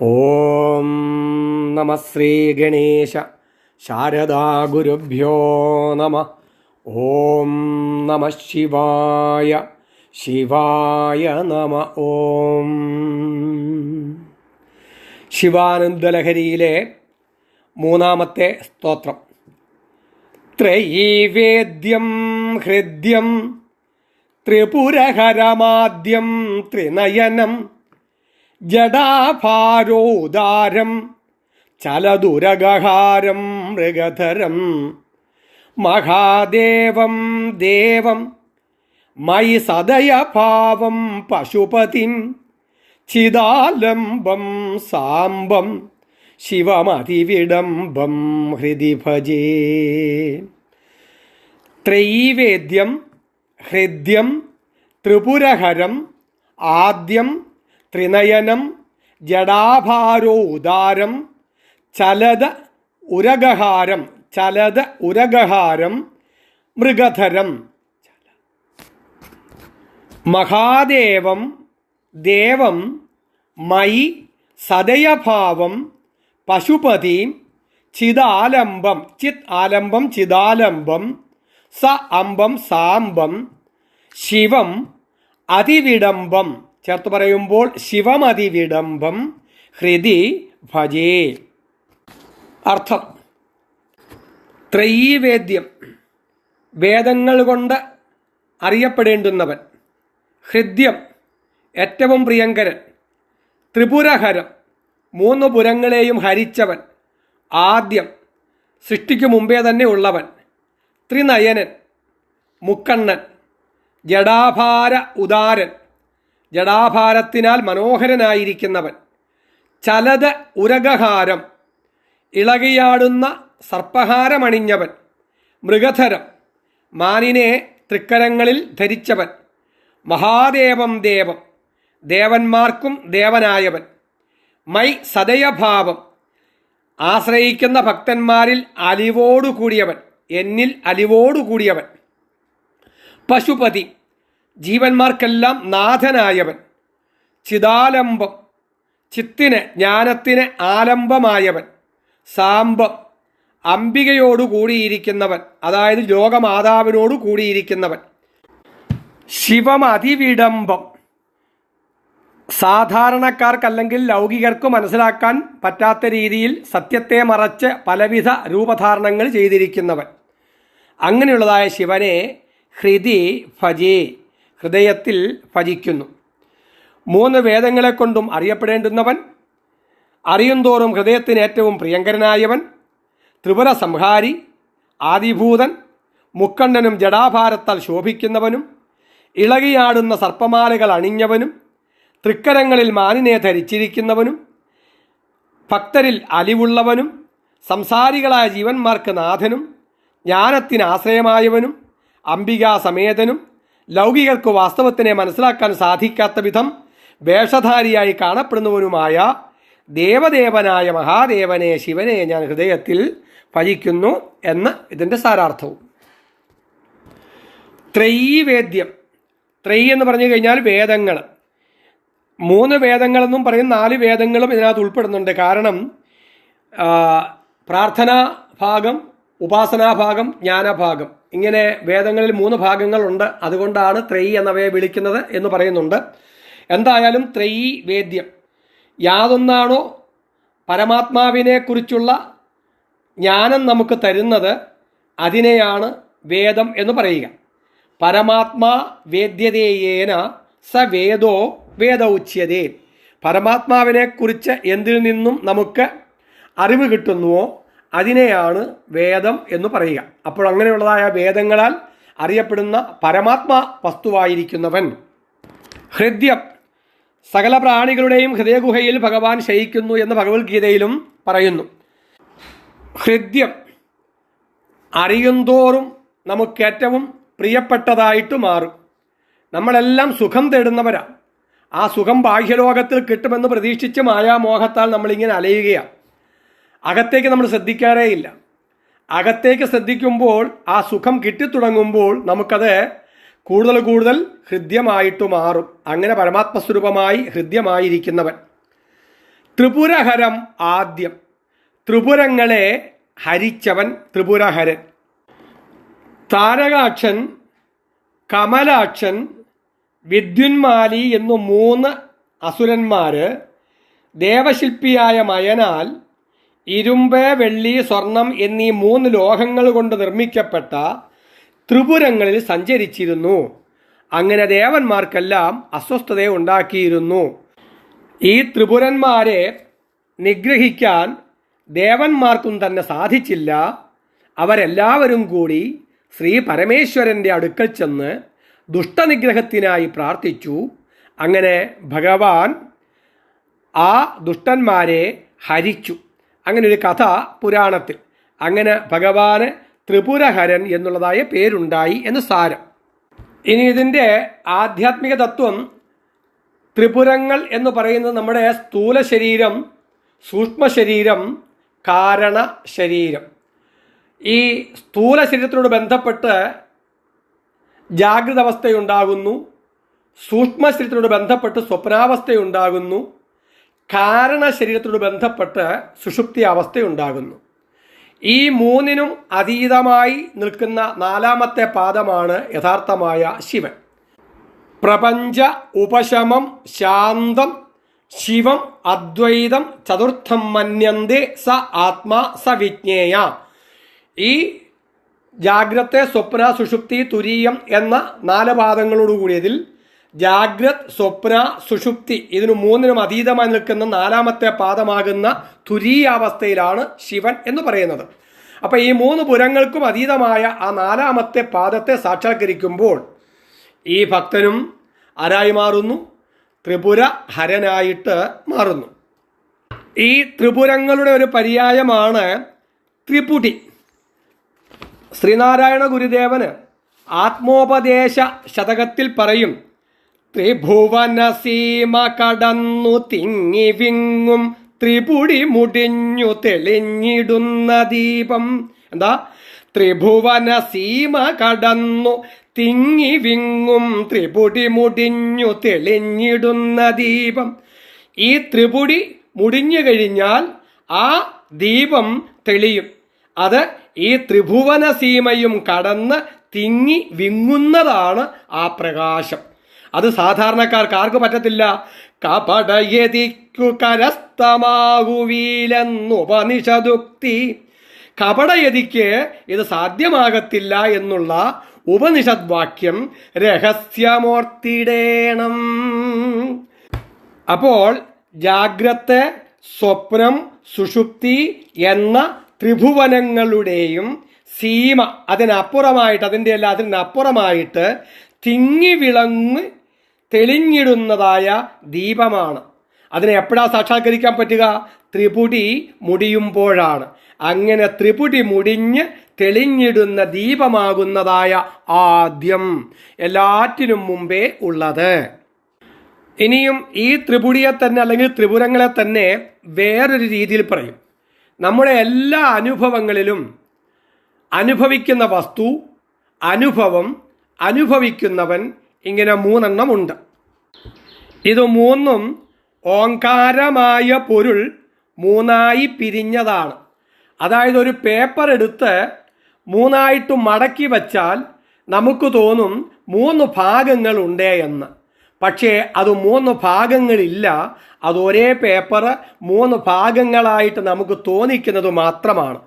ഓം നമ ശ്രീ ഗണേശ ശാരദാ ഗുരുഭ്യോ നമ. ഓം നമ ശിവായ ശിവായ നമ. ഓം ശിവാനന്ദലഹരിയിലെ മൂന്നാമത്തെ സ്തോത്രം. ത്രയീവേദ്യം ഹൃദ്യം ത്രിപുരഹരമാദ്യം ത്രിനയനം ജടാഭാരോദാരം ചലദുരഗഹാരം മൃഗധരം മഹാദേവം ദേവം മയി സദയഭാവം പശുപതിം ചിദാലംബം സാംബം ശിവമതിവിഡംബം ഹൃദി ഭജേ. ത്രയീവേദ്യം ഹൃദ്യം ത്രിപുരഹരം ആദ്യം ത്രിനയനം ജടാഭാരോദാരം ചലദ ഉരഗഹാരം മൃഗധരം മഹാദേവം ദേവം മയി സദയഭാവം പശുപതിം ചിദാലംബം ചിദാലംബം സ അംബം സാംബം ശിവം അതിവിഡംബം ചേർത്ത് പറയുമ്പോൾ ശിവമതിവിഡംബം ഹൃദി ഭജേ. അർത്ഥം: ത്രയീവേദ്യം വേദങ്ങൾ കൊണ്ട് അറിയപ്പെടേണ്ടുന്നവൻ, ഹൃദ്യം ഏറ്റവും പ്രിയങ്കരൻ, ത്രിപുരഹരം മൂന്ന് പുരങ്ങളെയും ഹരിച്ചവൻ, ആദ്യം സൃഷ്ടിക്കു മുമ്പേ തന്നെ ഉള്ളവൻ, ത്രിനയനൻ മുക്കണ്ണൻ, ജടാഭാര ഉദാരൻ ജടാഭാരത്തിനാൽ മനോഹരനായിരിക്കുന്നവൻ, ചലത് ഉരഗഹാരം ഇളകിയാടുന്ന സർപ്പഹാരമണിഞ്ഞവൻ, മൃഗധരം മാനിനെ തൃക്കരങ്ങളിൽ ധരിച്ചവൻ, മഹാദേവം ദേവം ദേവന്മാർക്കും ദേവനായവൻ, മൈ സദയഭാവം ആശ്രയിക്കുന്ന ഭക്തന്മാരിൽ അലിവോടുകൂടിയവൻ, എന്നിൽ അലിവോടുകൂടിയവൻ, പശുപതി ജീവന്മാർക്കെല്ലാം നാഥനായവൻ, ചിദാലംബം ചിത്തിന് ജ്ഞാനത്തിന് ആലംബമായവൻ, സാംബം അംബികയോടു കൂടിയിരിക്കുന്നവൻ, അതായത് ലോകമാതാവിനോട് കൂടിയിരിക്കുന്നവൻ, ശിവമതിവിഡംബം സാധാരണക്കാർക്കല്ലെങ്കിൽ ലൗകികർക്ക് മനസ്സിലാക്കാൻ പറ്റാത്ത രീതിയിൽ സത്യത്തെ മറച്ച് പലവിധ രൂപധാരണങ്ങൾ ചെയ്തിരിക്കുന്നവൻ. അങ്ങനെയുള്ളതായ ശിവനെ ഹൃദി ഭജേ ഹൃദയത്തിൽ ഭജിക്കുന്നു. മൂന്ന് വേദങ്ങളെ കൊണ്ടും അറിയപ്പെടേണ്ടുന്നവൻ, അറിയുന്തോറും ഹൃദയത്തിന് ഏറ്റവും പ്രിയങ്കരനായവൻ, ത്രിപുര സംഹാരി, ആദിഭൂതൻ, മുക്കണ്ണനും ജടാഭാരത്താൽ ശോഭിക്കുന്നവനും, ഇളകിയാടുന്ന സർപ്പമാലകൾ അണിഞ്ഞവനും, തൃക്കരങ്ങളിൽ മാനിനെ ധരിച്ചിരിക്കുന്നവനും, ഭക്തരിൽ അലിവുള്ളവനും, സംസാരികളായ ജീവന്മാർക്ക് നാഥനും, ജ്ഞാനത്തിന് ആശ്രയമായവനും, അംബികാസമേതനും, ലൗകികർക്ക് വാസ്തവത്തിനെ മനസ്സിലാക്കാൻ സാധിക്കാത്ത വിധം വേഷധാരിയായി കാണപ്പെടുന്നവനുമായ ദേവദേവനായ മഹാദേവനെ ശിവനെ ഞാൻ ഹൃദയത്തിൽ ഭജിക്കുന്നു എന്ന് ഇതിൻ്റെ സാരാർത്ഥവും. ത്രയീവേദ്യം, ത്രയീ എന്ന് പറഞ്ഞു കഴിഞ്ഞാൽ വേദങ്ങൾ. മൂന്ന് വേദങ്ങളെന്നും പറയും, 4 വേദങ്ങളും ഇതിനകത്ത് ഉൾപ്പെടുന്നുണ്ട്. കാരണം പ്രാർത്ഥനാ ഭാഗം, ഉപാസനാഭാഗം, ജ്ഞാനഭാഗം, ഇങ്ങനെ വേദങ്ങളിൽ 3 ഭാഗങ്ങളുണ്ട്. അതുകൊണ്ടാണ് ത്രയീ എന്നവയെ വിളിക്കുന്നത് എന്ന് പറയുന്നുണ്ട്. എന്തായാലും ത്രയീ വേദ്യം യാതൊന്നാണോ പരമാത്മാവിനെക്കുറിച്ചുള്ള ജ്ഞാനം നമുക്ക് തരുന്നത് അതിനെയാണ് വേദം എന്ന് പറയുക. പരമാത്മാ വേദ്യതേയേന സ വേദോ വേദ ഉച്യതേ. പരമാത്മാവിനെക്കുറിച്ച് എന്തിൽ നിന്നും നമുക്ക് അറിവ് കിട്ടുന്നുവോ അതിനെയാണ് വേദം എന്ന് പറയുക. അപ്പോൾ അങ്ങനെയുള്ളതായ വേദങ്ങളാൽ അറിയപ്പെടുന്ന പരമാത്മാ വസ്തുവായിരിക്കുന്നവൻ. ഹൃദ്യം സകല പ്രാണികളുടെയും ഹൃദയഗുഹയിൽ ഭഗവാൻ ശയിക്കുന്നു എന്ന് ഭഗവത്ഗീതയിലും പറയുന്നു. ഹൃദ്യം അറിയുന്തോറും നമുക്കേറ്റവും പ്രിയപ്പെട്ടതായിട്ട് മാറും. നമ്മളെല്ലാം സുഖം തേടുന്നവരാണ്. ആ സുഖം ബാഹ്യലോകത്തിൽ കിട്ടുമെന്ന് പ്രതീക്ഷിച്ച് മായാമോഹത്താൽ നമ്മളിങ്ങനെ അലയുകയാണ്. അകത്തേക്ക് നമ്മൾ ശ്രദ്ധിക്കാറേയില്ല. അകത്തേക്ക് ശ്രദ്ധിക്കുമ്പോൾ ആ സുഖം കിട്ടിത്തുടങ്ങുമ്പോൾ നമുക്കത് കൂടുതൽ കൂടുതൽ ഹൃദ്യമായിട്ട് മാറും. അങ്ങനെ പരമാത്മസ്വരൂപമായി ഹൃദ്യമായിരിക്കുന്നവൻ. ത്രിപുരഹരം ആദ്യം. ത്രിപുരങ്ങളെ ഹരിച്ചവൻ ത്രിപുരഹരൻ. താരകാക്ഷൻ, കമലാക്ഷൻ, വിദ്യുന്മാലി എന്നു 3 അസുരന്മാര് ദേവശില്പിയായ മയനാൽ ഇരുമ്പ്, വെള്ളി, സ്വർണം എന്നീ 3 ലോഹങ്ങൾ കൊണ്ട് നിർമ്മിക്കപ്പെട്ട ത്രിപുരങ്ങളിൽ സഞ്ചരിച്ചിരുന്നു. അങ്ങനെ ദേവന്മാർക്കെല്ലാം അസ്വസ്ഥത ഉണ്ടാക്കിയിരുന്നു. ഈ ത്രിപുരന്മാരെ നിഗ്രഹിക്കാൻ ദേവന്മാർക്കും തന്നെ സാധിച്ചില്ല. അവരെല്ലാവരും കൂടി ശ്രീ പരമേശ്വരൻ്റെ അടുക്കൽ ചെന്ന് ദുഷ്ടനിഗ്രഹത്തിനായി പ്രാർത്ഥിച്ചു. അങ്ങനെ ഭഗവാൻ ആ ദുഷ്ടന്മാരെ ഹരിച്ചു. അങ്ങനെ ഒരു കഥ പുരാണത്തിൽ. അങ്ങനെ ഭഗവാന് ത്രിപുരഹരൻ എന്നുള്ളതായ പേരുണ്ടായി എന്ന് സാരം. ഇനി ഇതിൻ്റെ ആധ്യാത്മിക തത്വം, ത്രിപുരങ്ങൾ എന്ന് പറയുന്നത് നമ്മുടെ സ്ഥൂല ശരീരം, സൂക്ഷ്മ ശരീരം, കാരണ ശരീരം. ഈ സ്ഥൂല ശരീരത്തിനോട് ബന്ധപ്പെട്ട് ജാഗ്രത അവസ്ഥയുണ്ടാകുന്നു, സൂക്ഷ്മ ശരീരത്തിനോട് ബന്ധപ്പെട്ട് സ്വപ്നാവസ്ഥയുണ്ടാകുന്നു, കാരണ ശരീരത്തിനോട് ബന്ധപ്പെട്ട് സുഷുപ്തി അവസ്ഥയുണ്ടാകുന്നു. ഈ 3നും അതീതമായി നിൽക്കുന്ന 4ാമത്തെ പാദമാണ് യഥാർത്ഥമായ ശിവൻ. പ്രപഞ്ച ഉപശമം ശാന്തം ശിവം അദ്വൈതം ചതുർത്ഥം മന്യന്തേ സ ആത്മാ സ വിജ്ഞേയ. ഈ ജാഗ്രത, സ്വപ്ന, സുഷുപ്തി, തുരീയം എന്ന 4 പാദങ്ങളോടുകൂടിയതിൽ ജാഗ്രത്, സ്വപ്ന, സുഷുപ്തി ഇതിനു 3നും അതീതമായി നിൽക്കുന്ന 4ാമത്തെ പാദമാകുന്ന തുരീയാവസ്ഥയിലാണ് ശിവൻ എന്ന് പറയുന്നത്. അപ്പം ഈ 3 പുരങ്ങൾക്കും അതീതമായ ആ 4ാമത്തെ പാദത്തെ സാക്ഷാത്കരിക്കുമ്പോൾ ഈ ഭക്തനും ആരായി മാറുന്നു? ത്രിപുര ഹരനായിട്ട് മാറുന്നു. ഈ ത്രിപുരങ്ങളുടെ ഒരു പര്യായമാണ് ത്രിപുടി. ശ്രീനാരായണ ഗുരുദേവന് ആത്മോപദേശ ശതകത്തിൽ പറയും, ത്രിഭുവന സീമ കടന്നു തിങ്ങി വിങ്ങും ത്രിപുടി മുടിഞ്ഞു തെളിഞ്ഞിടുന്ന ദീപം. എന്താ? ത്രിഭുവന സീമ കടന്നു തിങ്ങി വിങ്ങും ത്രിപുടി മുടിഞ്ഞു തെളിഞ്ഞിടുന്ന ദീപം. ഈ ത്രിപുടി മുടിഞ്ഞു കഴിഞ്ഞാൽ ആ ദീപം തെളിയും. അത് ഈ ത്രിഭുവന സീമയും കടന്ന് തിങ്ങി വിങ്ങുന്നതാണ് ആ പ്രകാശം. അത് സാധാരണക്കാർക്ക് ആർക്ക് പറ്റത്തില്ല. കപടയതിക്കു കരസ്ഥമാകുവീലെന്നുപനിഷദുക്തി. കപടയതിക്ക് ഇത് സാധ്യമാകത്തില്ല എന്നുള്ള ഉപനിഷദ് വാക്യം രഹസ്യമോർത്തിടേണം. അപ്പോൾ ജാഗ്രത, സ്വപ്നം, സുഷുപ്തി എന്ന ത്രിഭുവനങ്ങളുടെയും സീമ അതിനപ്പുറമായിട്ട്, അതിനപ്പുറമായിട്ട് തിങ്ങി വിളങ്ങ് തെളിഞ്ഞിടുന്നതായ ദീപമാണ്. അതിനെ എപ്പോഴാണ് സാക്ഷാത്കരിക്കാൻ പറ്റുക? ത്രിപുടി മുടിയുമ്പോഴാണ്. അങ്ങനെ ത്രിപുടി മുടിഞ്ഞ് തെളിഞ്ഞിടുന്ന ദീപമാകുന്നതായ ആദ്യം എല്ലാറ്റിനും മുമ്പേ ഉള്ളത്. ഇനിയും ഈ ത്രിപുടിയെ തന്നെ അല്ലെങ്കിൽ ത്രിപുരങ്ങളെ തന്നെ വേറൊരു രീതിയിൽ പറയും. നമ്മുടെ എല്ലാ അനുഭവങ്ങളിലും അനുഭവിക്കുന്ന വസ്തു, അനുഭവം, അനുഭവിക്കുന്നവൻ, ഇങ്ങനെ 3 എണ്ണം ഉണ്ട്. ഇത് 3ഉം ഓങ്കാരമായ പൊരുൾ 3ആയി പിരിഞ്ഞതാണ്. അതായത് ഒരു പേപ്പർ എടുത്ത് 3ആയിട്ട് മടക്കി വച്ചാൽ നമുക്ക് തോന്നും 3 ഭാഗങ്ങളുണ്ട് എന്ന്. പക്ഷേ അത് 3 ഭാഗങ്ങളില്ല. അത് ഒരേ പേപ്പർ 3 ഭാഗങ്ങളായിട്ട് നമുക്ക് തോന്നിക്കുന്നത് മാത്രമാണ്.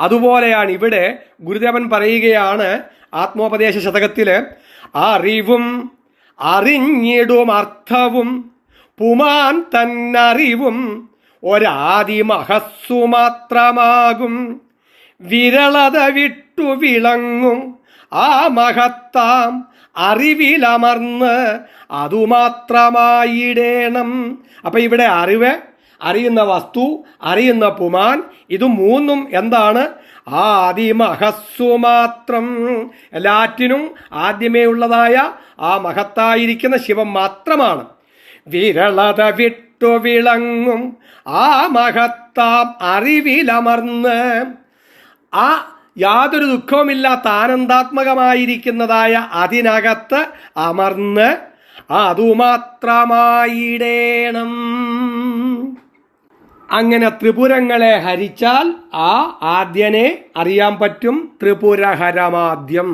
അതുപോലെയാണ് ഇവിടെ ഗുരുദേവൻ പറയുകയാണ് ആത്മോപദേശ ശതകത്തില്, അറിവും അറിഞ്ഞിടും അർത്ഥവും പുമാൻ തന്നറിവും ഒരാദിമഹസ്സു മാത്രമാകും. വിരളത വിട്ടു വിളങ്ങും ആ മഹത്താം അറിവിലമർന്ന് അതുമാത്രമായിടേണം. അപ്പൊ ഇവിടെ അറിവ്, അറിയുന്ന വസ്തു, അറിയുന്ന പുമാൻ, ഇത് 3ഉം എന്താണ്? ആദിമഹസ്സു മാത്രം. എല്ലാറ്റിനും ആദ്യമേ ഉള്ളതായ ആ മഹത്തായിരിക്കുന്ന ശിവം മാത്രമാണ്. വിരളത വിട്ടു വിളങ്ങും ആ മഹത്താം അറിവിലമർന്ന്, ആ യാതൊരു ദുഃഖവുമില്ലാത്ത ആനന്ദാത്മകമായിരിക്കുന്നതായ അതിനകത്ത് അമർന്ന് അതുമാത്രമായിടേണം. അങ്ങനെ ത്രിപുരങ്ങളെ ഹരിച്ചാൽ ആ ആദ്യനെ അറിയാൻ പറ്റും. ത്രിപുരഹരമാദ്യം.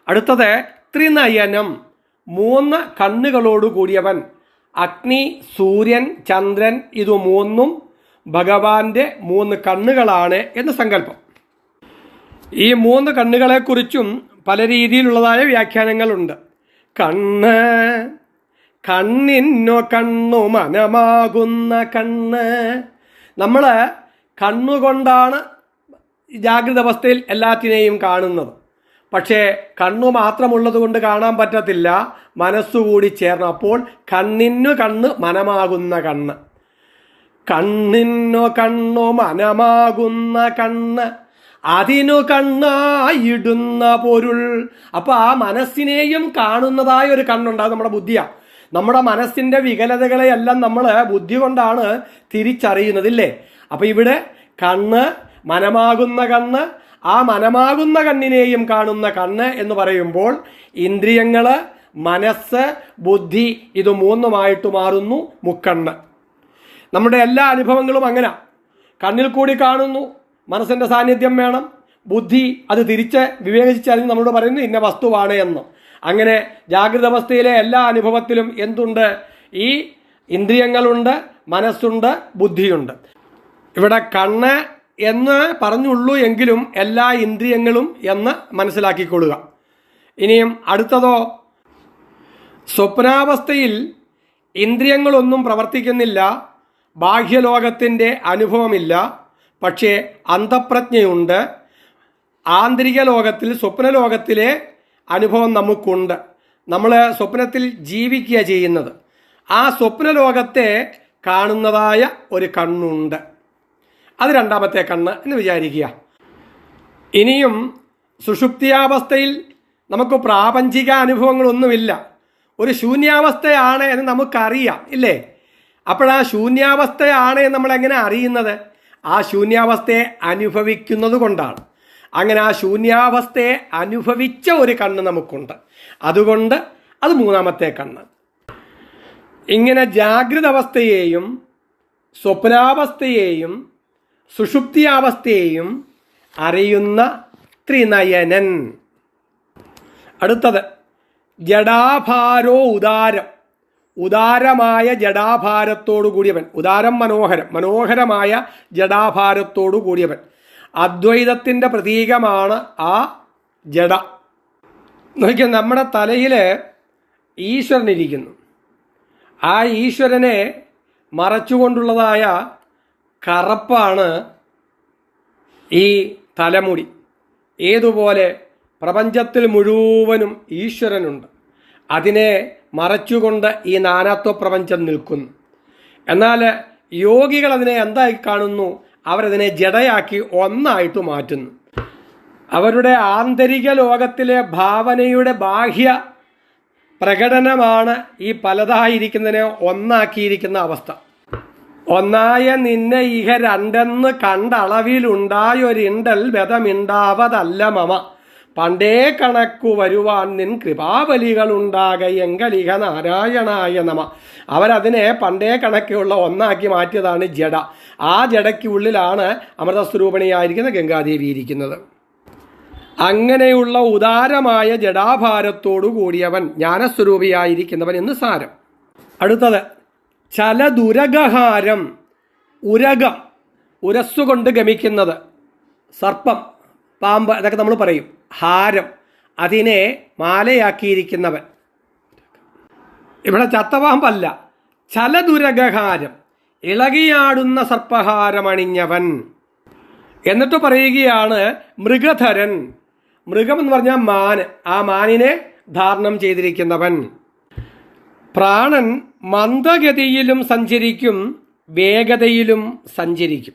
അടുത്തത് ത്രിനയനം, 3 കണ്ണുകളോടു കൂടിയവൻ. അഗ്നി, സൂര്യൻ, ചന്ദ്രൻ, ഇത് 3 ഭഗവാന്റെ 3 കണ്ണുകളാണ് എന്ന് സങ്കല്പം. ഈ 3 കണ്ണുകളെക്കുറിച്ചും പല രീതിയിലുള്ളതായ വ്യാഖ്യാനങ്ങളുണ്ട്. കണ്ണ്, കണ്ണിനു കണ്ണു മനമാകുന്ന കണ്ണ്. നമ്മൾ കണ്ണുകൊണ്ടാണ് ജാഗ്രത അവസ്ഥയിൽ എല്ലാത്തിനെയും കാണുന്നത്. പക്ഷേ കണ്ണു മാത്രമുള്ളത് കൊണ്ട് കാണാൻ പറ്റത്തില്ല, മനസ്സുകൂടി ചേർന്ന്. അപ്പോൾ കണ്ണിനു കണ്ണ് മനമാകുന്ന കണ്ണ്. കണ്ണിനു കണ്ണു മനമാകുന്ന കണ്ണ്, അതിനു കണ്ണായിടുന്ന പൊരുൾ. അപ്പൊ ആ മനസ്സിനെയും കാണുന്നതായ ഒരു കണ്ണുണ്ട്. അത് നമ്മുടെ ബുദ്ധിയാണ്. നമ്മുടെ മനസ്സിന്റെ വികലതകളെയെല്ലാം നമ്മൾ ബുദ്ധി കൊണ്ടാണ് തിരിച്ചറിയുന്നത്, ഇല്ലേ? അപ്പൊ ഇവിടെ കണ്ണ്, മനമാകുന്ന കണ്ണ്, ആ മനമാകുന്ന കണ്ണിനെയും കാണുന്ന കണ്ണ് എന്ന് പറയുമ്പോൾ ഇന്ദ്രിയങ്ങള്, മനസ്സ്, ബുദ്ധി, ഇത് 3 മാറുന്നു മുക്കണ്ണ്. നമ്മുടെ എല്ലാ അനുഭവങ്ങളും അങ്ങനെ കണ്ണിൽ കൂടി കാണുന്നു. മനസ്സിന്റെ സാന്നിധ്യം വേണം. ബുദ്ധി അത് തിരിച്ച് വിവേചിച്ചറിഞ്ഞ് നമ്മളോട് പറയുന്നു ഇന്ന വസ്തുവാണ് എന്ന്. അങ്ങനെ ജാഗ്രത അവസ്ഥയിലെ എല്ലാ അനുഭവത്തിലും എന്തുണ്ട്? ഈ ഇന്ദ്രിയങ്ങളുണ്ട്, മനസ്സുണ്ട്, ബുദ്ധിയുണ്ട്. ഇവിടെ കണ്ണ് എന്ന് പറഞ്ഞുള്ളൂ എങ്കിലും എല്ലാ ഇന്ദ്രിയങ്ങളും എന്ന് മനസ്സിലാക്കിക്കൊള്ളുക. ഇനിയും അടുത്തതോ, സ്വപ്നാവസ്ഥയിൽ ഇന്ദ്രിയങ്ങളൊന്നും പ്രവർത്തിക്കുന്നില്ല, ബാഹ്യലോകത്തിൻ്റെ അനുഭവമില്ല, പക്ഷേ അന്തഃപ്രജ്ഞയുണ്ട്. ആന്തരിക ലോകത്തിൽ, സ്വപ്നലോകത്തിലെ അനുഭവം നമുക്കുണ്ട്. നമ്മൾ സ്വപ്നത്തിൽ ജീവിക്കുക ചെയ്യുന്നത്. ആ സ്വപ്നലോകത്തെ കാണുന്നതായ ഒരു കണ്ണുണ്ട്. അത് 2ാമത്തെ കണ്ണ് എന്ന് വിചാരിക്കുക. ഇനിയും സുഷുപ്തിയാവസ്ഥയിൽ നമുക്ക് പ്രാപഞ്ചിക അനുഭവങ്ങളൊന്നുമില്ല, ഒരു ശൂന്യാവസ്ഥയാണ് എന്ന് നമുക്കറിയാം, ഇല്ലേ? അപ്പോഴാ ശൂന്യാവസ്ഥയാണ് എന്ന് നമ്മൾ എങ്ങനെ അറിയുന്നത്? ആ ശൂന്യാവസ്ഥയെ അനുഭവിക്കുന്നത് കൊണ്ടാണ്. അങ്ങനെ ആ ശൂന്യാവസ്ഥയെ അനുഭവിച്ച ഒരു കണ്ണ് നമുക്കുണ്ട്. അതുകൊണ്ട് അത് 3ാമത്തെ കണ്ണ്. ഇങ്ങനെ ജാഗ്രത അവസ്ഥയെയും സ്വപ്നാവസ്ഥയെയും സുഷുപ്തിയാവസ്ഥയെയും അറിയുന്ന ത്രിനയനൻ. അടുത്തത് ജഡാഭാരോ ഉദാരം, ഉദാരമായ ജഡാഭാരത്തോടു കൂടിയവൻ. ഉദാരം മനോഹരം, മനോഹരമായ ജഡാഭാരത്തോടു കൂടിയവൻ. അദ്വൈതത്തിൻ്റെ പ്രതീകമാണ് ആ ജഡ. നോക്കിയാൽ നമ്മുടെ തലയിൽ ഈശ്വരനിരിക്കുന്നു. ആ ഈശ്വരനെ മറച്ചുകൊണ്ടുള്ളതായ കറുപ്പാണ് ഈ തലമുടി. ഏതുപോലെ പ്രപഞ്ചത്തിൽ മുഴുവനും ഈശ്വരനുണ്ട്, അതിനെ മറച്ചുകൊണ്ട് ഈ നാനാത്വ പ്രപഞ്ചം നിൽക്കുന്നു. എന്നാൽ യോഗികൾ അതിനെ എന്തായി കാണുന്നു? അവരതിനെ ജഡയാക്കി ഒന്നായിട്ട് മാറ്റുന്നു. അവരുടെ ആന്തരിക ലോകത്തിലെ ഭാവനയുടെ ബാഹ്യ പ്രകടനമാണ് ഈ പലതായിരിക്കുന്നതിനെ ഒന്നാക്കിയിരിക്കുന്ന അവസ്ഥ. ഒന്നായ നിന്നെ ഇഹ രണ്ടെന്ന് കണ്ടളവിലുണ്ടായൊരിണ്ടൽ ഭേദമിണ്ടാവതല്ല മമ, പണ്ടേ കണക്കു വരുവാൻ നിൻ കൃപാബലികളുണ്ടാകയെങ്കലിഹ നാരായണായ നമ. അവരതിനെ പണ്ടേ കണക്കുള്ള ഒന്നാക്കി മാറ്റിയതാണ് ജഡ. ആ ജഡയ്ക്ക് ഉള്ളിലാണ് അമൃതസ്വരൂപിണിയായിരിക്കുന്ന ഗംഗാദേവി ഇരിക്കുന്നത്. അങ്ങനെയുള്ള ഉദാരമായ ജഡാഭാരത്തോടു കൂടിയവൻ, ജ്ഞാനസ്വരൂപിയായിരിക്കുന്നവൻ എന്ന് സാരം. അടുത്തത് ചലദുരഗഹാരം, ഉരകം, ഉരസ്സുകൊണ്ട് ഗമിക്കുന്നത്. സർപ്പം, പാമ്പ്, അതൊക്കെ നമ്മൾ പറയും. ഹാരം, അതിനെ മാലയാക്കിയിരിക്കുന്നവൻ. ഇവിടെ ചത്തപാമ്പല്ല, ചലദുരഗഹാരം, ഇളകിയാടുന്ന സർപ്പഹാരമണിഞ്ഞവൻ. എന്നിട്ട് പറയുകയാണ് മൃഗധരൻ. മൃഗം എന്ന് പറഞ്ഞാൽ മാന്, ആ മാനിനെ ധാരണം ചെയ്തിരിക്കുന്നവൻ. പ്രാണൻ മന്ദഗതിയിലും സഞ്ചരിക്കും, വേഗതയിലും സഞ്ചരിക്കും.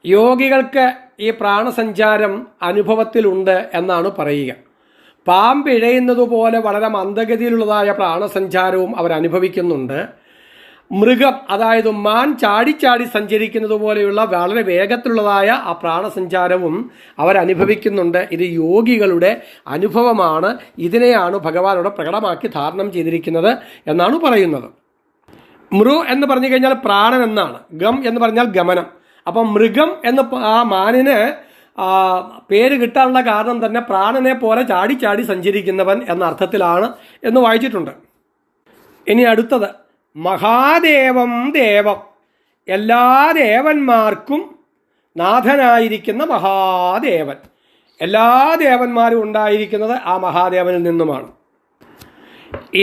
യോഗികൾക്ക് ഈ പ്രാണസഞ്ചാരം അനുഭവത്തിലുണ്ട് എന്നാണ് പറയുക. പാമ്പിഴയുന്നതുപോലെ വളരെ മന്ദഗതിയിലുള്ളതായ പ്രാണസഞ്ചാരവും അവർ അനുഭവിക്കുന്നുണ്ട്. മൃഗം, അതായത് മാൻ ചാടിച്ചാടി സഞ്ചരിക്കുന്നത് പോലെയുള്ള വളരെ വേഗത്തിലുള്ളതായ ആ പ്രാണസഞ്ചാരവും അവരനുഭവിക്കുന്നുണ്ട്. ഇത് യോഗികളുടെ അനുഭവമാണ്. ഇതിനെയാണ് ഭഗവാനോട് പ്രകടമാക്കി ധാരണം ചെയ്തിരിക്കുന്നത് എന്നാണ് പറയുന്നത്. മൃ എന്ന് പറഞ്ഞു കഴിഞ്ഞാൽ പ്രാണൻ എന്നാണ്, ഗം എന്ന് പറഞ്ഞാൽ ഗമനം. അപ്പം മൃഗം എന്ന് ആ മാനിന് പേര് കിട്ടാനുള്ള കാരണം തന്നെ പ്രാണനെ പോലെ ചാടി ചാടി സഞ്ചരിക്കുന്നവൻ എന്ന അർത്ഥത്തിലാണ് എന്ന് വായിച്ചിട്ടുണ്ട്. ഇനി അടുത്തത് മഹാദേവം ദേവം, എല്ലാ ദേവന്മാർക്കും നാഥനായിരിക്കുന്ന മഹാദേവൻ. എല്ലാ ദേവന്മാരും ഉണ്ടായിരിക്കുന്നത് ആ മഹാദേവനിൽ നിന്നുമാണ്.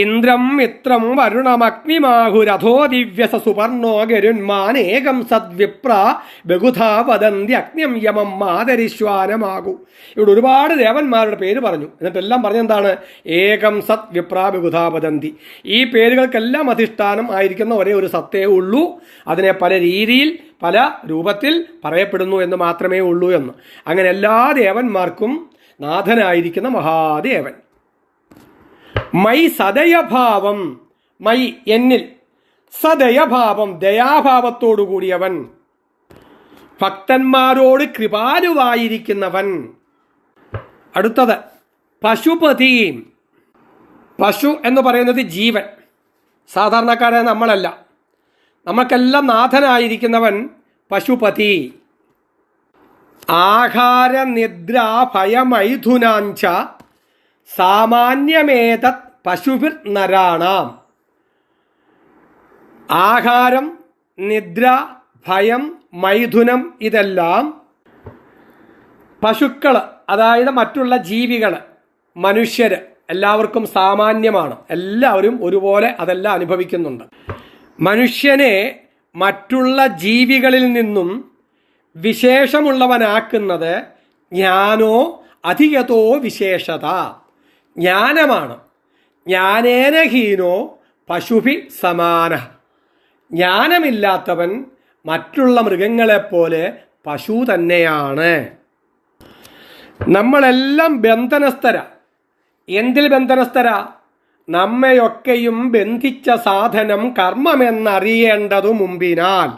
ഇന്ദ്രം മിത്രം വരുണമഗ്നിമാഹുരഥോ ദിവ്യസ സുപർണോ ഗരുന്മാനേകം സദ്വിപ്ര ബഹുധാ വദന്തി അഗ്നിം യമം മാതരിശ്വാനമാകൂ. ഇവിടെ ഒരുപാട് ദേവന്മാരുടെ പേര് പറഞ്ഞു. എന്നിട്ടെല്ലാം പറഞ്ഞെന്താണ്? ഏകം സത് വിപ്ര ബഹുധാ വദന്തി. ഈ പേരുകൾക്കെല്ലാം അധിഷ്ഠാനം ആയിരിക്കുന്ന ഒരേ ഒരു സത്തേ ഉള്ളൂ. അതിനെ പല രീതിയിൽ പല രൂപത്തിൽ പറയപ്പെടുന്നു എന്ന് മാത്രമേ ഉള്ളൂ എന്ന്. അങ്ങനെ എല്ലാ ദേവന്മാർക്കും നാഥനായിരിക്കുന്ന മഹാദേവൻ. മൈ സദയഭാവം, മൈ എന്നിൽ, സദയഭാവം ദയാഭാവത്തോടു കൂടിയവൻ, ഭക്തന്മാരോട് കൃപാലുവായിരിക്കുന്നവൻ. അടുത്തത് പശുപതി. പശു എന്ന് പറയുന്നത് ജീവൻ, സാധാരണക്കാരായ നമ്മളല്ല. നമുക്കെല്ലാം നാഥനായിരിക്കുന്നവൻ പശുപതി. ആഹാര നിദ്ര ഭയമൈഥുനാഞ്ച സാമാന്യമേതത് പശുഭിർ നരാണാം. ആഹാരം, നിദ്ര, ഭയം, മൈഥുനം ഇതെല്ലാം പശുക്കൾ, അതായത് മറ്റുള്ള ജീവികൾ, മനുഷ്യര് എല്ലാവർക്കും സാമാന്യമാണ്. എല്ലാവരും ഒരുപോലെ അതെല്ലാം അനുഭവിക്കുന്നുണ്ട്. മനുഷ്യനെ മറ്റുള്ള ജീവികളിൽ നിന്നും വിശേഷമുള്ളവനാക്കുന്നത് ജ്ഞാനോ അധികതോ വിശേഷത, ജ്ഞാനമാണ്. ജ്ഞാനേന ഹീനോ പശുഭി സമാന. ജ്ഞാനമില്ലാത്തവൻ മറ്റുള്ള മൃഗങ്ങളെപ്പോലെ പശു തന്നെയാണ്. നമ്മളെല്ലാം ബന്ധനസ്ഥര. എന്തിൽ ബന്ധനസ്ഥര? നമ്മയൊക്കെയും ബന്ധിച്ച സാധനം കർമ്മമെന്നറിയേണ്ടതു മുമ്പിനാൽ.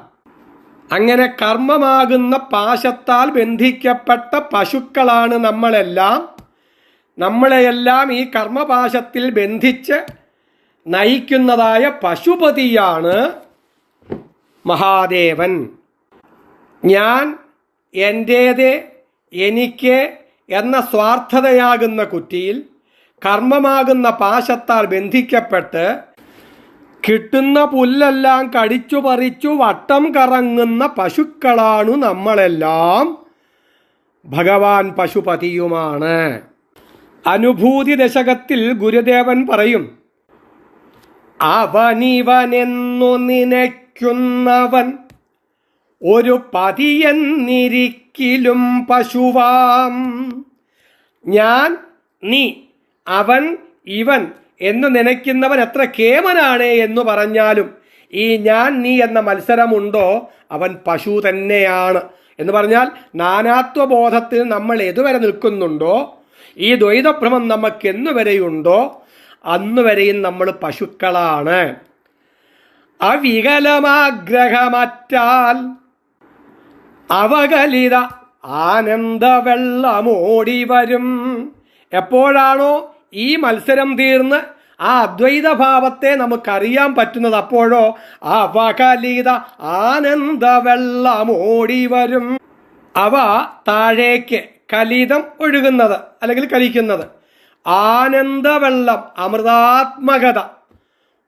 അങ്ങനെ കർമ്മമാകുന്ന പാശത്താൽ ബന്ധിക്കപ്പെട്ട പശുക്കളാണ് നമ്മളെല്ലാം. നമ്മളെയെല്ലാം ഈ കർമ്മപാശത്തിൽ ബന്ധിച്ച് നയിക്കുന്നതായ പശുപതിയാണ് മഹാദേവൻ. ഞാൻ, എൻ്റേത്, എനിക്ക് എന്ന സ്വാർത്ഥതയാകുന്ന കുറ്റിയിൽ കർമ്മമാകുന്ന പാശത്താൽ ബന്ധിക്കപ്പെട്ട് കിട്ടുന്ന പുല്ലെല്ലാം കടിച്ചു പറിച്ചു വട്ടം കറങ്ങുന്ന പശുക്കളാണു നമ്മളെല്ലാം. ഭഗവാൻ പശുപതിയുമാണ്. അനുഭൂതി ദശകത്തിൽ ഗുരുദേവൻ പറയും, അവനിവനെന്നു നിനയ്ക്കുന്നവൻ ഒരു പതിയെന്നിരിക്കിലും പശുവാം. ഞാൻ, നീ, അവൻ, ഇവൻ എന്ന് നനയ്ക്കുന്നവൻ എത്ര കേമനാണ് എന്ന് പറഞ്ഞാലും ഈ ഞാൻ നീ എന്ന മത്സരമുണ്ടോ അവൻ പശു തന്നെയാണ്. എന്ന് പറഞ്ഞാൽ നാനാത്വബോധത്തിൽ നമ്മൾ എതുവരെ നിൽക്കുന്നുണ്ടോ, ഈ ദ്വൈതഭ്രമം നമുക്ക് എന്നുവരെയുണ്ടോ അന്നുവരെയും നമ്മൾ പശുക്കളാണ്. അവികലമാഗ്രഹമറ്റാൽ അവകലിത ആനന്ദവെള്ളമോടി വരും. എപ്പോഴാണോ ഈ മത്സരം തീർന്ന് ആ അദ്വൈതഭാവത്തെ നമുക്കറിയാൻ പറ്റുന്നത്, അപ്പോഴോ അവകലിത ആനന്ദവെള്ളമോടി വരും. അവ താഴേക്ക് കലിതം ഒഴുകുന്നത് അല്ലെങ്കിൽ കലിക്കുന്നത്, ആനന്ദവെള്ളം അമൃതാത്മകത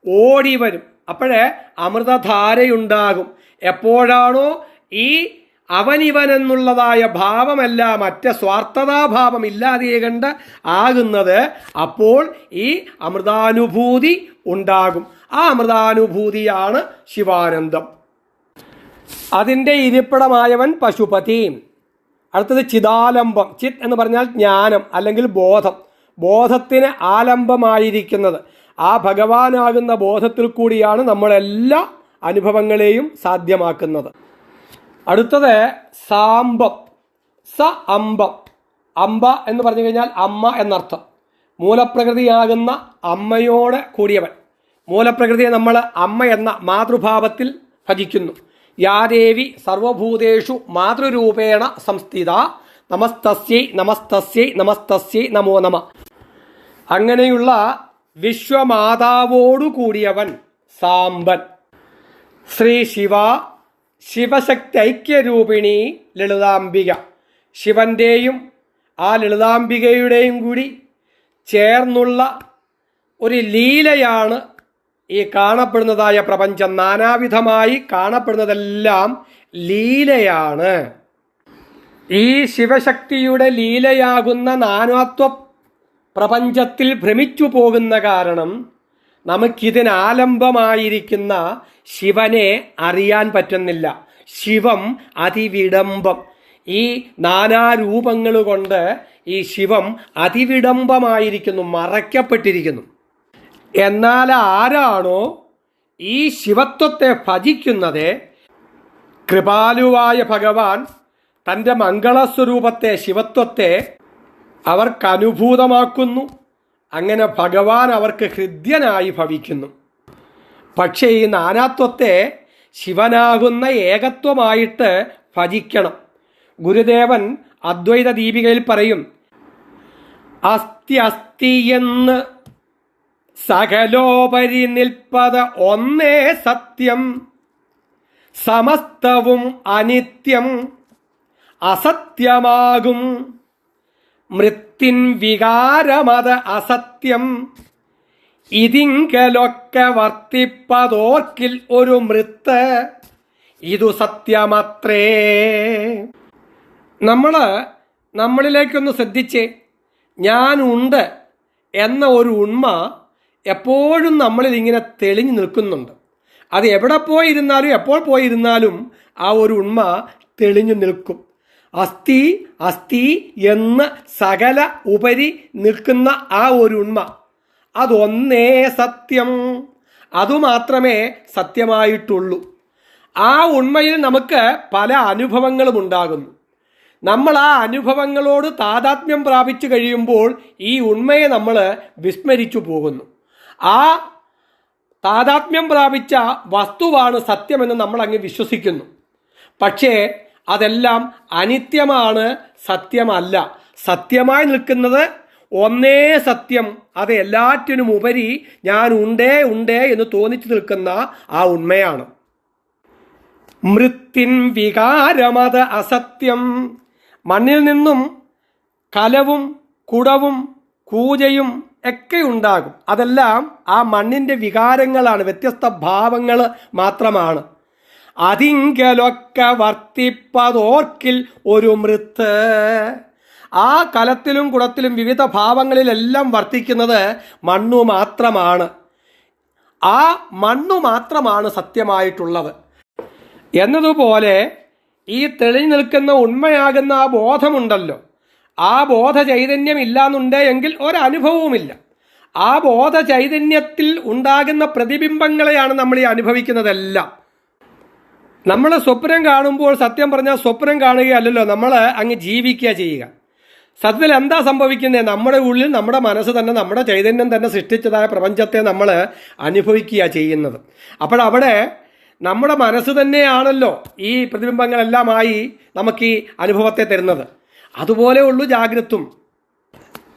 ഓടി വരും. അപ്പോഴേ അമൃതധാരയുണ്ടാകും. എപ്പോഴാണോ ഈ അവനിവനെന്നുള്ളതായ ഭാവമല്ല മറ്റ് സ്വാർത്ഥതാഭാവം ഇല്ലാതെ കണ്ട് ആകുന്നത്, അപ്പോൾ ഈ അമൃതാനുഭൂതി ഉണ്ടാകും. ആ അമൃതാനുഭൂതിയാണ് ശിവാനന്ദം. അതിൻ്റെ ഇരിപ്പിടമായവൻ പശുപതി. അടുത്തത് ചിദാലംബം. ചിത് എന്ന് പറഞ്ഞാൽ ജ്ഞാനം അല്ലെങ്കിൽ ബോധം. ബോധത്തിന് ആലംബമായിരിക്കുന്നത് ആ ഭഗവാനാകുന്ന ബോധത്തിൽ കൂടിയാണ് നമ്മളെല്ലാ അനുഭവങ്ങളെയും സാധ്യമാക്കുന്നത്. അടുത്തത് സാംബം. സ അംബം. അംബ എന്ന് പറഞ്ഞു കഴിഞ്ഞാൽ അമ്മ എന്നർത്ഥം. മൂലപ്രകൃതിയാകുന്ന അമ്മയോട് കൂടിയവൻ. മൂലപ്രകൃതിയെ നമ്മൾ അമ്മ എന്ന മാതൃഭാവത്തിൽ ഭജിക്കുന്നു. യാദേവി സർവഭൂതേഷു മാതൃരൂപേണ സംസ്ഥിത നമസ്തസ്യൈ നമസ്തസ്യൈ നമസ്തസ്യൈ നമോ നമ. അങ്ങനെയുള്ള വിശ്വമാതാവോടു കൂടിയവൻ സാംബൻ. ശ്രീ ശിവ, ശിവശക്തി ഐക്യരൂപിണി ലളിതാംബിക, ശിവന്റെയും ആ ലളിതാംബികയുടെയും കൂടി ചേർന്നുള്ള ഒരു ലീലയാണ് ഈ കാണപ്പെടുന്നതായ പ്രപഞ്ചം. നാനാവിധമായി കാണപ്പെടുന്നതെല്ലാം ലീലയാണ്. ഈ ശിവശക്തിയുടെ ലീലയാകുന്ന നാനാത്വ പ്രപഞ്ചത്തിൽ ഭ്രമിച്ചു പോകുന്ന കാരണം നമുക്കിതിനാലംബമായിരിക്കുന്ന ശിവനെ അറിയാൻ പറ്റുന്നില്ല. ശിവം അതിവിഡംബം. ഈ നാനാരൂപങ്ങൾ കൊണ്ട് ഈ ശിവം അതിവിഡംബമായിരിക്കുന്നു, മറയ്ക്കപ്പെട്ടിരിക്കുന്നു. എന്നാൽ ആരാണോ ഈ ശിവത്വത്തെ ഭജിക്കുന്നത്, കൃപാലുവായ ഭഗവാൻ തൻ്റെ മംഗളസ്വരൂപത്തെ, ശിവത്വത്തെ അവർക്കനുഭൂതമാക്കുന്നു. അങ്ങനെ ഭഗവാൻ അവർക്ക് ഹൃദ്യനായി ഭവിക്കുന്നു. പക്ഷേ ഈ നാനാത്വത്തെ ശിവനാകുന്ന ഏകത്വമായിട്ട് ഭജിക്കണം. ഗുരുദേവൻ അദ്വൈത ദീപികയിൽ പറയും, അസ്തി അസ്തി എന്ന് സകലോപരി നിൽപ്പത് ഒന്നേ സത്യം, സമസ്തവും അനിത്യം അസത്യമാകും, മൃത്തിൻ വികാരമത് അസത്യം, ഇതിങ്കലൊക്കെ വർത്തിപ്പതോർക്കിൽ ഒരു മൃത്ത്, ഇതു സത്യമത്രേ. നമ്മളിലേക്കൊന്ന് ശ്രദ്ധിച്ചേ. ഞാനുണ്ട് എന്ന ഒരു ഉണ്മ എപ്പോഴും നമ്മളിൽ ഇങ്ങനെ തെളിഞ്ഞു നിൽക്കുന്നുണ്ട്. അത് എവിടെ പോയിരുന്നാലും എപ്പോൾ പോയിരുന്നാലും ആ ഒരു ഉണ്മ തെളിഞ്ഞു നിൽക്കും. അസ്ഥി അസ്ഥി എന്ന് സകല ഉപരി നിൽക്കുന്ന ആ ഒരു ഉണ്മ, അതൊന്നേ സത്യം, അതുമാത്രമേ സത്യമായിട്ടുള്ളൂ. ആ ഉണ്മയിൽ നമുക്ക് പല അനുഭവങ്ങളും ഉണ്ടാകുന്നു. നമ്മൾ ആ അനുഭവങ്ങളോട് താതാത്മ്യം പ്രാപിച്ചു കഴിയുമ്പോൾ ഈ ഉണ്മയെ നമ്മൾ വിസ്മരിച്ചു പോകുന്നു. ആ താതാത്മ്യം പ്രാപിച്ച വസ്തുവാണ് സത്യമെന്ന് നമ്മൾ അങ്ങ് വിശ്വസിക്കുന്നു. പക്ഷേ അതെല്ലാം അനിത്യമാണ്, സത്യമല്ല. സത്യമായി നിൽക്കുന്നത് ഒന്നേ സത്യം, അത് എല്ലാറ്റിനും ഉപരി ഞാൻ ഉണ്ടേ എന്ന് തോന്നിച്ചു നിൽക്കുന്ന ആ ഉണ്മയാണ്. മൃത്തിൻ വികാരമത് അസത്യം. മണ്ണിൽ നിന്നും കലവും കുടവും കൂജയും ഒക്കെ ഉണ്ടാകും. അതെല്ലാം ആ മണ്ണിൻ്റെ വികാരങ്ങളാണ്, വ്യത്യസ്ത ഭാവങ്ങൾ മാത്രമാണ്. അതിങ്കലൊക്കെ വർത്തിപ്പതോർക്കിൽ ഒരു മൃത്ത്. ആ കലത്തിലും കുടത്തിലും വിവിധ ഭാവങ്ങളിലെല്ലാം വർത്തിക്കുന്നത് മണ്ണു മാത്രമാണ്. ആ മണ്ണു മാത്രമാണ് സത്യമായിട്ടുള്ളത്. എന്നതുപോലെ ഈ തെളിഞ്ഞു നിൽക്കുന്ന ഉണ്മയാകുന്ന ആ ബോധമുണ്ടല്ലോ, ആ ബോധ ചൈതന്യം ഇല്ലാന്നുണ്ടെങ്കിൽ ഒരനുഭവവുമില്ല. ആ ബോധ ചൈതന്യത്തിൽ ഉണ്ടാകുന്ന പ്രതിബിംബങ്ങളെയാണ് നമ്മൾ ഈ അനുഭവിക്കുന്നതെല്ലാം. നമ്മൾ സ്വപ്നം കാണുമ്പോൾ സത്യം പറഞ്ഞാൽ സ്വപ്നം കാണുകയല്ലല്ലോ, നമ്മൾ അങ്ങ് ജീവിക്കുക ചെയ്യുക. സത്യത്തിൽ എന്താ സംഭവിക്കുന്നത്? നമ്മുടെ ഉള്ളിൽ നമ്മുടെ മനസ്സ് തന്നെ, നമ്മുടെ ചൈതന്യം തന്നെ സൃഷ്ടിച്ചതായ പ്രപഞ്ചത്തെ നമ്മൾ അനുഭവിക്കുക ചെയ്യുന്നത്. അപ്പോഴവിടെ നമ്മുടെ മനസ്സ് തന്നെയാണല്ലോ ഈ പ്രതിബിംബങ്ങളെല്ലാമായി നമുക്ക് ഈ അനുഭവത്തെ തരുന്നത്. അതുപോലെ ഉള്ളൂ ജാഗ്രതും.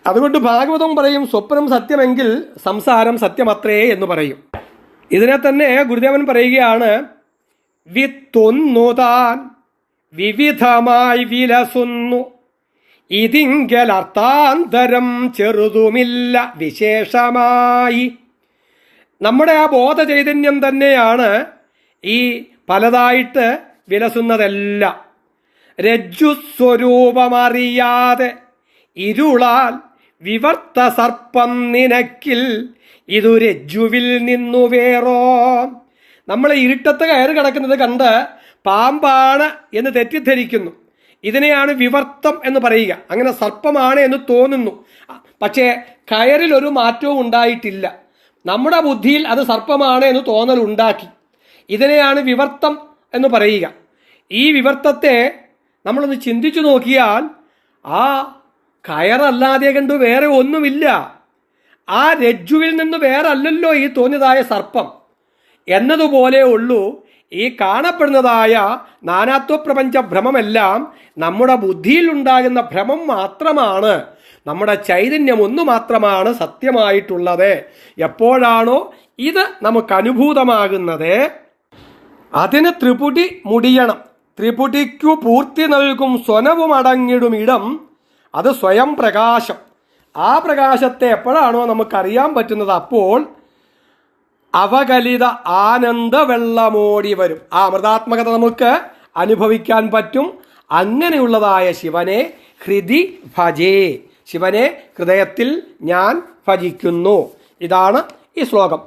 അതുകൊണ്ട് ഭാഗവതം പറയും, സ്വപ്നം സത്യമെങ്കിൽ സംസാരം സത്യമത്രേ എന്ന് പറയും. ഇതിനെ തന്നെ ഗുരുദേവൻ പറയുകയാണ്, വിത്തൊന്നു താൻ വിവിധമായി വിലസുന്നു, ഇതിങ്കൽ അർത്ഥാന്തരം ചെറുതുമില്ല വിശേഷമായി. നമ്മുടെ ആ ബോധ ചൈതന്യം തന്നെയാണ് ഈ പലതായിട്ട് വിലസുന്നതെല്ലാം. രജ്ജുസ്വരൂപമറിയാതെ ഇരുളാൽ വിവർത്ത സർപ്പം നിനക്കിൽ, ഇതു രജ്ജുവിൽ നിന്നു വേറോ. നമ്മൾ ഇരുട്ടത്ത് കയറി കിടക്കുന്നത് കണ്ട് പാമ്പാണ് എന്ന് തെറ്റിദ്ധരിക്കുന്നു. ഇതിനെയാണ് വിവർത്തം എന്ന് പറയുക. അങ്ങനെ സർപ്പമാണ് എന്ന് തോന്നുന്നു, പക്ഷേ കയറിൽ ഒരു മാറ്റവും ഉണ്ടായിട്ടില്ല. നമ്മുടെ ബുദ്ധിയിൽ അത് സർപ്പമാണ് എന്ന് തോന്നൽ ഉണ്ടാക്കി. ഇതിനെയാണ് വിവർത്തം എന്ന് പറയുക. ഈ വിവർത്തത്തെ നമ്മളൊന്ന് ചിന്തിച്ചു നോക്കിയാൽ ആ കയറല്ലാതെ കണ്ടു വേറെ ഒന്നുമില്ല. ആ രജ്ജുവിൽ നിന്ന് വേറെ അല്ലല്ലോ ഈ തോന്നിയതായ സർപ്പം. എന്നതുപോലെ ഉള്ളൂ ഈ കാണപ്പെടുന്നതായ നാനാത്വപ്രപഞ്ച ഭ്രമമെല്ലാം നമ്മുടെ ബുദ്ധിയിൽ ഉണ്ടാകുന്ന ഭ്രമം മാത്രമാണ്. നമ്മുടെ ചൈതന്യം ഒന്നു മാത്രമാണ് സത്യമായിട്ടുള്ളത്. എപ്പോഴാണോ ഇത് നമുക്ക് അനുഭൂതമാകുന്നത്, അതിന് ത്രിപുടി മുടിയണം. ത്രിപുടിക്കു പൂർത്തി നൽകും സ്വനവും അടങ്ങിടും ഇടം അത് സ്വയം പ്രകാശം. ആ പ്രകാശത്തെ എപ്പോഴാണോ നമുക്കറിയാൻ പറ്റുന്നത് അപ്പോൾ അവകലിത ആനന്ദ വെള്ളമോടി വരും. ആ അമൃതാത്മകത നമുക്ക് അനുഭവിക്കാൻ പറ്റും. അങ്ങനെയുള്ളതായ ശിവനെ ഹൃദി ഭജേ, ശിവനെ ഹൃദയത്തിൽ ഞാൻ ഭജിക്കുന്നു. ഇതാണ് ഈ ശ്ലോകം.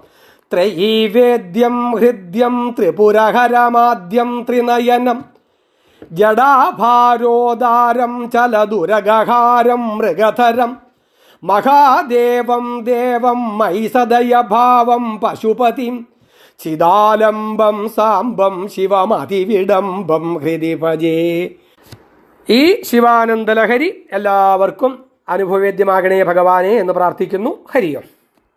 ത്രയീവേദ്യം ഹൃദ്യം ത്രിപുരഹരമാദ്യം ത്രിനയനം ജഡാഭാരോദാരം ചലദുരഗഹാരം മൃഗധരം മഹാദേവം ദേവം മൈസദയഭാവം പശുപതിം ചിദാലംബം സാംബം ശിവമതിവിഡംബം ഹൃദി ഭജേ. ഈ ശിവാനന്ദലഹരി എല്ലാവർക്കും അനുഭവവേദ്യമാകണേ ഭഗവാനെ എന്ന് പ്രാർത്ഥിക്കുന്നു. ഹരിയം.